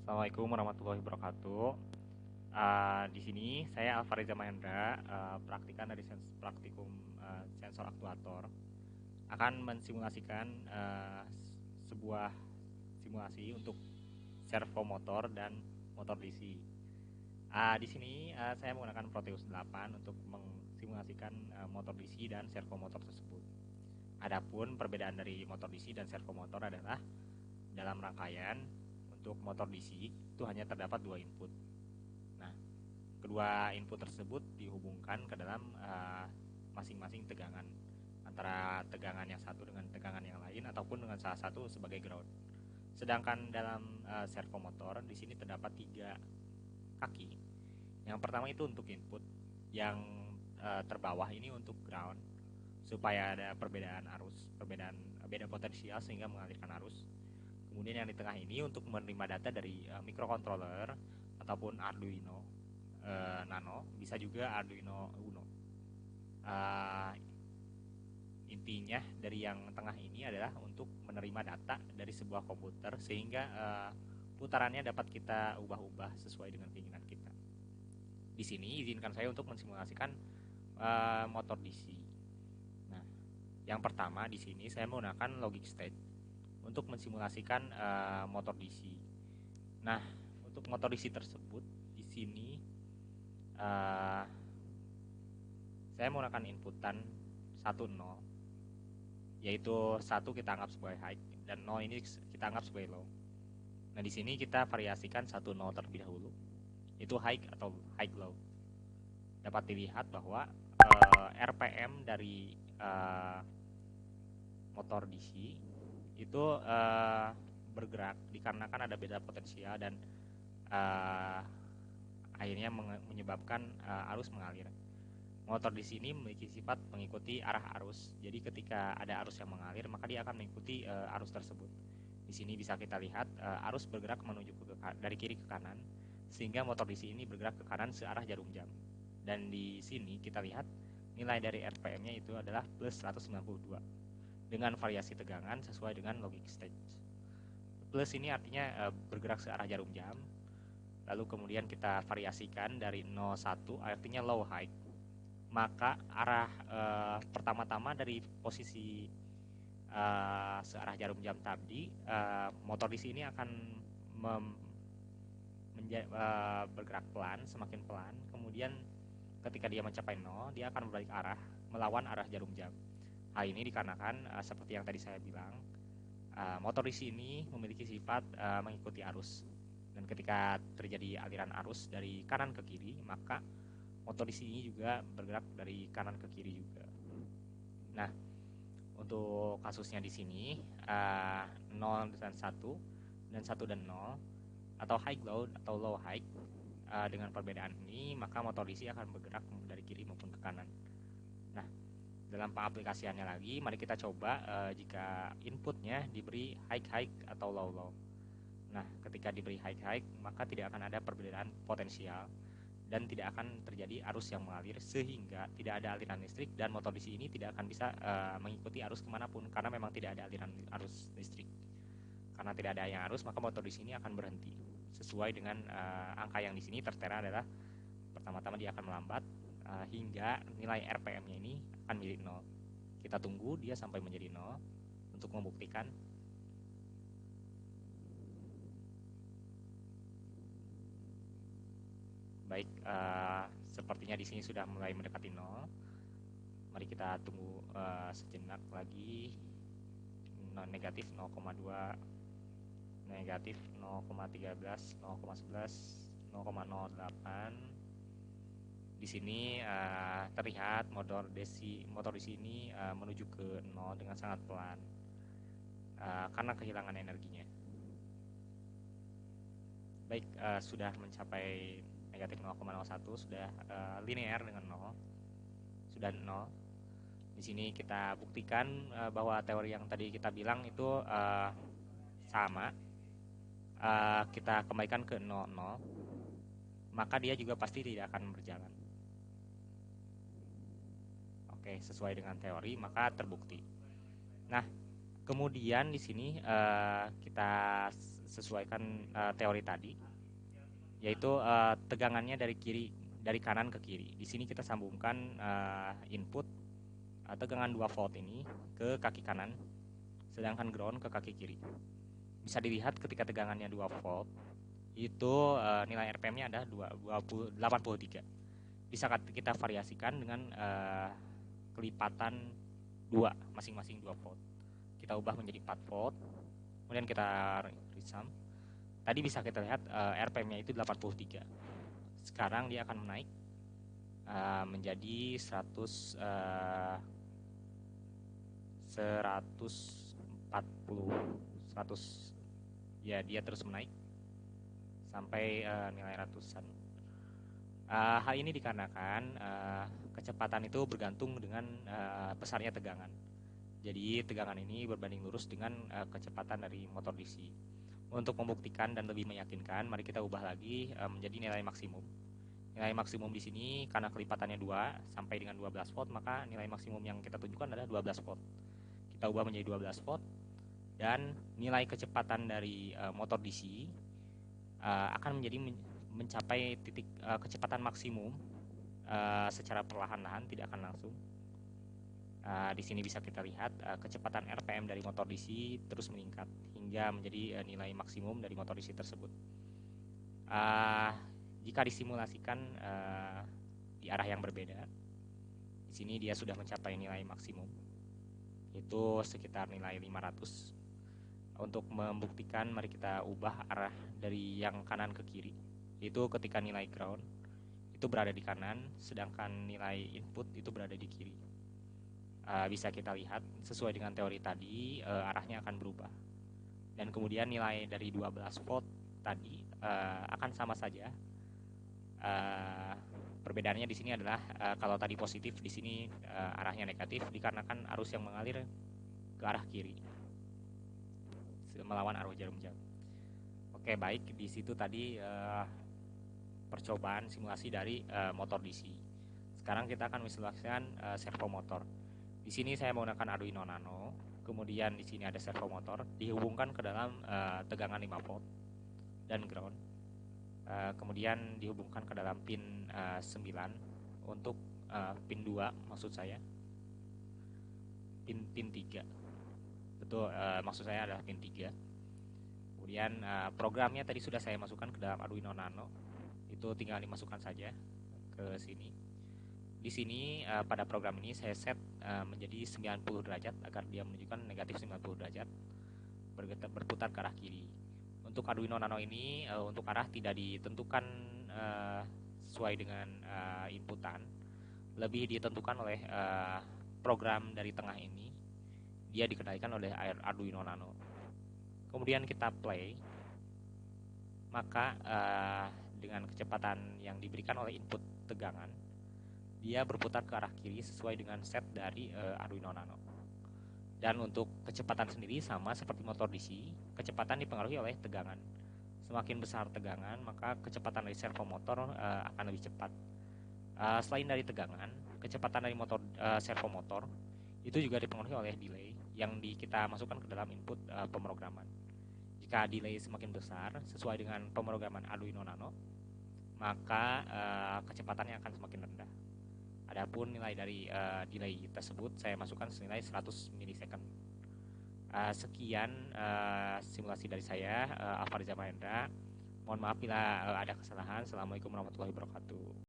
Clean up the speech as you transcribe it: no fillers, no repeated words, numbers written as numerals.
Assalamualaikum warahmatullahi wabarakatuh. Di sini saya Alfareza Mahendra, praktikan dari praktikum sensor aktuator, akan mensimulasikan sebuah simulasi untuk servo motor dan motor DC. Di sini saya menggunakan Proteus 8 untuk mensimulasikan motor DC dan servo motor tersebut. Adapun perbedaan dari motor DC dan servo motor adalah dalam rangkaian untuk motor DC itu hanya terdapat dua input. Nah, kedua input tersebut dihubungkan ke dalam masing-masing tegangan antara tegangan yang satu dengan tegangan yang lain ataupun dengan salah satu sebagai ground. Sedangkan dalam servo motor di sini terdapat tiga kaki. Yang pertama itu untuk input, yang terbawah ini untuk ground supaya ada perbedaan arus, beda potensial sehingga mengalirkan arus. Kemudian yang di tengah ini untuk menerima data dari microcontroller ataupun Arduino Nano, bisa juga Arduino Uno. Uh, Intinya dari yang tengah ini adalah untuk menerima data dari sebuah komputer sehingga putarannya dapat kita ubah-ubah sesuai dengan keinginan kita. Di sini izinkan saya untuk mensimulasikan motor DC. Nah, yang pertama di sini saya menggunakan logic state untuk mensimulasikan motor DC. Nah, untuk motor DC tersebut di sini saya menggunakan inputan 1 0, yaitu 1 kita anggap sebagai high dan 0 ini kita anggap sebagai low. Nah, di sini kita variasikan 1 0 terlebih dahulu. Itu high atau high low. Dapat dilihat bahwa RPM dari motor DC itu bergerak dikarenakan ada beda potensial dan akhirnya menyebabkan arus mengalir. Motor di sini memiliki sifat mengikuti arah arus. Jadi ketika ada arus yang mengalir, maka dia akan mengikuti arus tersebut. Di sini bisa kita lihat arus bergerak menuju dari kiri ke kanan, sehingga motor DC ini bergerak ke kanan searah jarum jam. Dan di sini kita lihat nilai dari RPM-nya itu adalah plus 192 dengan variasi tegangan sesuai dengan logic state. Plus ini artinya bergerak searah jarum jam. Lalu kemudian kita variasikan dari 01 artinya low high. Maka arah pertama-tama dari posisi searah jarum jam tadi, motor di sini akan bergerak pelan, semakin pelan. Kemudian ketika dia mencapai 0, dia akan berbalik arah melawan arah jarum jam. Hal ini dikarenakan seperti yang tadi saya bilang, motor di sini memiliki sifat mengikuti arus. Dan ketika terjadi aliran arus dari kanan ke kiri, maka motor di sini juga bergerak dari kanan ke kiri juga. Nah, untuk kasusnya di sini 0 dan 1 dan 1 dan 0 atau high low atau low high, dengan perbedaan ini maka motor DC akan bergerak dari kiri maupun ke kanan. Nah, dalam pengaplikasiannya lagi, mari kita coba jika inputnya diberi high atau low. Nah, ketika diberi high, maka tidak akan ada perbedaan potensial dan tidak akan terjadi arus yang mengalir sehingga tidak ada aliran listrik dan motor DC ini tidak akan bisa mengikuti arus kemanapun karena memang tidak ada aliran arus listrik. Karena tidak ada yang arus, maka motor DC ini akan berhenti sesuai dengan angka yang di sini tertera adalah pertama-tama dia akan melambat hingga nilai RPM-nya ini akan menjadi 0. Kita tunggu dia sampai menjadi 0 untuk membuktikan. Baik, sepertinya di sini sudah mulai mendekati 0. Mari kita tunggu sejenak lagi. Negatif 0,2, negatif 0,13, 0,11, 0,08. Di sini terlihat motor di sini menuju ke 0 dengan sangat pelan karena kehilangan energinya. Baik, sudah mencapai negatif 0,01, sudah linear dengan 0, sudah 0. Di sini kita buktikan bahwa teori yang tadi kita bilang itu sama. Kita kembalikan ke 0, maka dia juga pasti tidak akan berjalan. Oke, sesuai dengan teori maka terbukti. Nah, kemudian di sini kita sesuaikan teori tadi, yaitu tegangannya dari kanan ke kiri. Di sini kita sambungkan input tegangan 2 volt ini ke kaki kanan, sedangkan ground ke kaki kiri. Bisa dilihat ketika tegangannya 2 volt, itu nilai RPM-nya ada 83. Bisa kita variasikan dengan kelipatan 2, masing-masing 2 volt. Kita ubah menjadi 4 volt, kemudian kita resum. Tadi bisa kita lihat RPM-nya itu 83. Sekarang dia akan menaik menjadi 140, ya, dia terus menaik sampai nilai ratusan. Hal ini dikarenakan kecepatan itu bergantung dengan besarnya tegangan. Jadi tegangan ini berbanding lurus dengan kecepatan dari motor DC. Untuk membuktikan dan lebih meyakinkan, mari kita ubah lagi menjadi nilai maksimum. Nilai maksimum di sini karena kelipatannya 2 sampai dengan 12 volt, maka nilai maksimum yang kita tunjukkan adalah 12 volt. Kita ubah menjadi 12 volt, dan nilai kecepatan dari motor DC akan mencapai titik kecepatan maksimum secara perlahan-lahan, tidak akan langsung. Di sini bisa kita lihat kecepatan RPM dari motor DC terus meningkat hingga menjadi nilai maksimum dari motor DC tersebut. Jika disimulasikan di arah yang berbeda, di sini dia sudah mencapai nilai maksimum, itu sekitar nilai 500. Untuk membuktikan, mari kita ubah arah dari yang kanan ke kiri, yaitu ketika nilai ground itu berada di kanan, sedangkan nilai input itu berada di kiri. Bisa kita lihat sesuai dengan teori tadi, arahnya akan berubah, dan kemudian nilai dari 12 volt tadi akan sama saja. Perbedaannya di sini adalah kalau tadi positif, di sini arahnya negatif dikarenakan arus yang mengalir ke arah kiri melawan arus jarum jam. Oke, baik, di situ tadi percobaan simulasi dari motor DC. Sekarang kita akan mensimulasikan servo motor. Di sini saya menggunakan Arduino Nano. Kemudian di sini ada servo motor dihubungkan ke dalam tegangan 5 volt dan ground. Kemudian dihubungkan ke dalam pin 9 untuk pin 2, maksud saya pin 3. Betul, maksud saya adalah pin 3. Kemudian programnya tadi sudah saya masukkan ke dalam Arduino Nano. Itu tinggal dimasukkan saja ke sini. Di sini pada program ini saya set menjadi 90 derajat agar dia menunjukkan negatif 90 derajat, berputar ke arah kiri. Untuk Arduino Nano ini untuk arah tidak ditentukan sesuai dengan inputan, lebih ditentukan oleh program dari tengah ini. Dia dikendalikan oleh Arduino Nano. Kemudian kita play, maka dengan kecepatan yang diberikan oleh input tegangan, dia berputar ke arah kiri sesuai dengan set dari Arduino Nano. Dan untuk kecepatan sendiri sama seperti motor DC, kecepatan dipengaruhi oleh tegangan. Semakin besar tegangan, maka kecepatan dari servo motor akan lebih cepat. Selain dari tegangan, kecepatan dari servo motor itu juga dipengaruhi oleh delay yang kita masukkan ke dalam input pemrograman. Jika delay semakin besar sesuai dengan pemrograman Arduino Nano, maka kecepatannya akan semakin rendah. Adapun nilai dari delay tersebut saya masukkan senilai 100 milisecond. Sekian simulasi dari saya, Alfa Riza Mahendra. Mohon maaf bila ada kesalahan. Assalamualaikum warahmatullahi wabarakatuh.